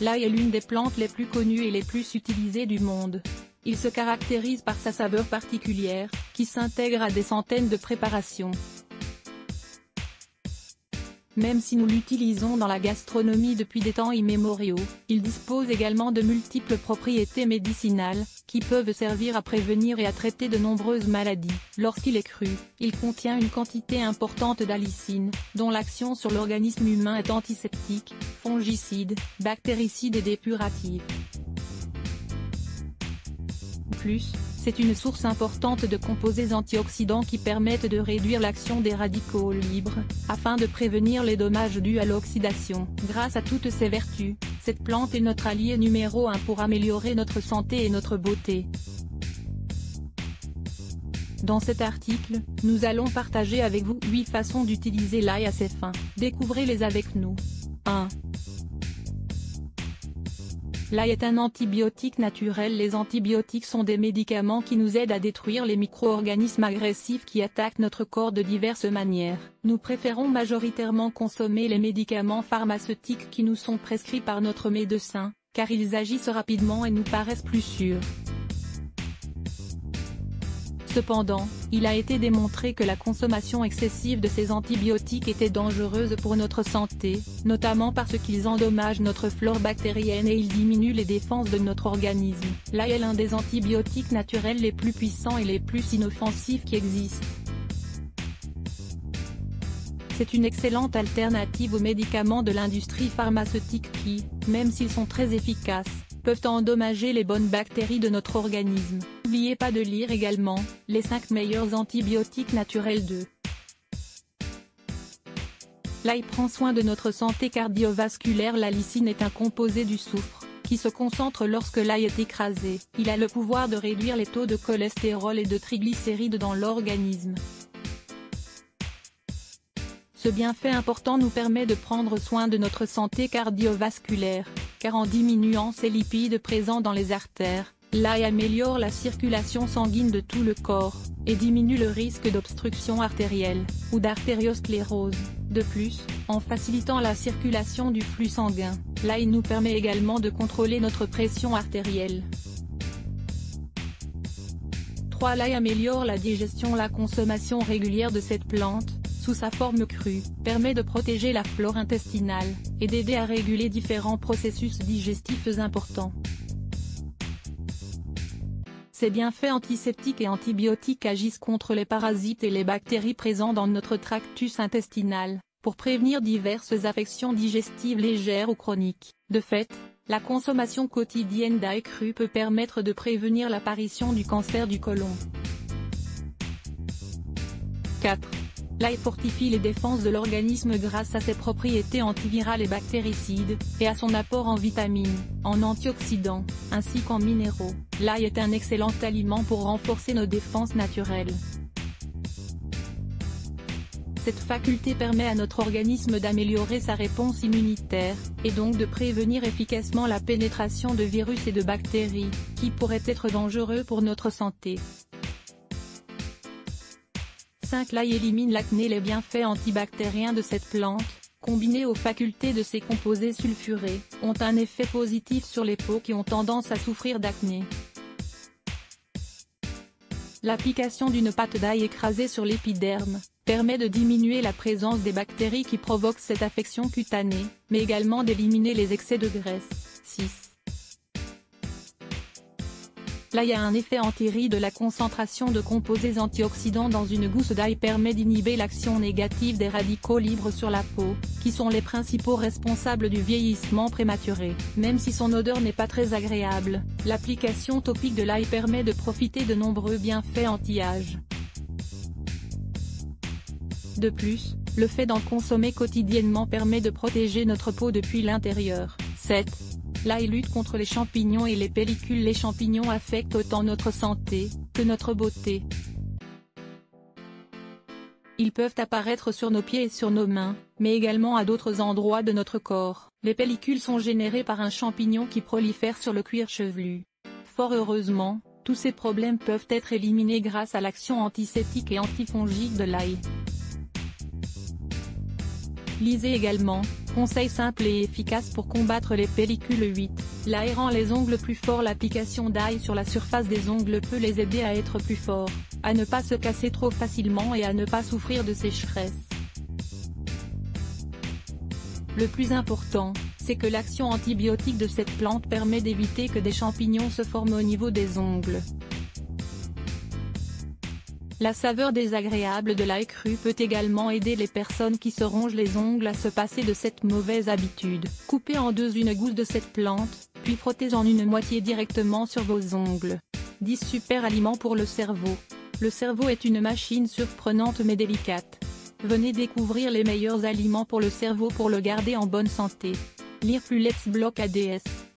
L'ail est l'une des plantes les plus connues et les plus utilisées du monde. Il se caractérise par sa saveur particulière, qui s'intègre à des centaines de préparations. Même si nous l'utilisons dans la gastronomie depuis des temps immémoriaux, il dispose également de multiples propriétés médicinales, qui peuvent servir à prévenir et à traiter de nombreuses maladies. Lorsqu'il est cru, il contient une quantité importante d'allicine, dont l'action sur l'organisme humain est antiseptique, fongicide, bactéricide et dépurative. Plus, c'est une source importante de composés antioxydants qui permettent de réduire l'action des radicaux libres, afin de prévenir les dommages dus à l'oxydation. Grâce à toutes ces vertus, cette plante est notre allié numéro 1 pour améliorer notre santé et notre beauté. Dans cet article, nous allons partager avec vous 8 façons d'utiliser l'ail à ses fins. Découvrez-les avec nous. 1. L'ail est un antibiotique naturel. Les antibiotiques sont des médicaments qui nous aident à détruire les micro-organismes agressifs qui attaquent notre corps de diverses manières. Nous préférons majoritairement consommer les médicaments pharmaceutiques qui nous sont prescrits par notre médecin, car ils agissent rapidement et nous paraissent plus sûrs. Cependant, il a été démontré que la consommation excessive de ces antibiotiques était dangereuse pour notre santé, notamment parce qu'ils endommagent notre flore bactérienne et ils diminuent les défenses de notre organisme. L'ail est l'un des antibiotiques naturels les plus puissants et les plus inoffensifs qui existent. C'est une excellente alternative aux médicaments de l'industrie pharmaceutique qui, même s'ils sont très efficaces, peuvent endommager les bonnes bactéries de notre organisme. N'oubliez pas de lire également les 5 meilleurs antibiotiques naturels de. L'ail prend soin de notre santé cardiovasculaire. L'allicine est un composé du soufre, qui se concentre lorsque l'ail est écrasé. Il a le pouvoir de réduire les taux de cholestérol et de triglycérides dans l'organisme. Ce bienfait important nous permet de prendre soin de notre santé cardiovasculaire, car en diminuant ces lipides présents dans les artères, l'ail améliore la circulation sanguine de tout le corps, et diminue le risque d'obstruction artérielle, ou d'artériosclérose. De plus, en facilitant la circulation du flux sanguin, l'ail nous permet également de contrôler notre pression artérielle. 3. L'ail améliore la digestion. La consommation régulière de cette plante, sous sa forme crue, permet de protéger la flore intestinale, et d'aider à réguler différents processus digestifs importants. Ces bienfaits antiseptiques et antibiotiques agissent contre les parasites et les bactéries présents dans notre tractus intestinal, pour prévenir diverses affections digestives légères ou chroniques. De fait, la consommation quotidienne d'ail cru peut permettre de prévenir l'apparition du cancer du côlon. 4. L'ail fortifie les défenses de l'organisme grâce à ses propriétés antivirales et bactéricides, et à son apport en vitamines, en antioxydants, ainsi qu'en minéraux. L'ail est un excellent aliment pour renforcer nos défenses naturelles. Cette faculté permet à notre organisme d'améliorer sa réponse immunitaire, et donc de prévenir efficacement la pénétration de virus et de bactéries, qui pourraient être dangereux pour notre santé. 5. L'ail élimine l'acné. Les bienfaits antibactériens de cette plante, combinés aux facultés de ses composés sulfurés, ont un effet positif sur les peaux qui ont tendance à souffrir d'acné. L'application d'une pâte d'ail écrasée sur l'épiderme permet de diminuer la présence des bactéries qui provoquent cette affection cutanée, mais également d'éliminer les excès de graisse. 6. L'ail a un effet anti-ride. La concentration de composés antioxydants dans une gousse d'ail permet d'inhiber l'action négative des radicaux libres sur la peau, qui sont les principaux responsables du vieillissement prématuré. Même si son odeur n'est pas très agréable, l'application topique de l'ail permet de profiter de nombreux bienfaits anti-âge. De plus, le fait d'en consommer quotidiennement permet de protéger notre peau depuis l'intérieur. 7. L'ail lutte contre les champignons et les pellicules. Les champignons affectent autant notre santé que notre beauté. Ils peuvent apparaître sur nos pieds et sur nos mains, mais également à d'autres endroits de notre corps. Les pellicules sont générées par un champignon qui prolifère sur le cuir chevelu. Fort heureusement, tous ces problèmes peuvent être éliminés grâce à l'action antiseptique et antifongique de l'ail. Lisez également Conseil simple et efficace pour combattre les pellicules 8. L'ail rend les ongles plus forts. L'application d'ail sur la surface des ongles peut les aider à être plus forts, à ne pas se casser trop facilement et à ne pas souffrir de sécheresse. Le plus important, c'est que l'action antibiotique de cette plante permet d'éviter que des champignons se forment au niveau des ongles. La saveur désagréable de l'ail cru peut également aider les personnes qui se rongent les ongles à se passer de cette mauvaise habitude. Coupez en deux une gousse de cette plante, puis frottez-en une moitié directement sur vos ongles. 10 super aliments pour le cerveau. Le cerveau est une machine surprenante mais délicate. Venez découvrir les meilleurs aliments pour le cerveau pour le garder en bonne santé. Lire plus Let's Block ADS.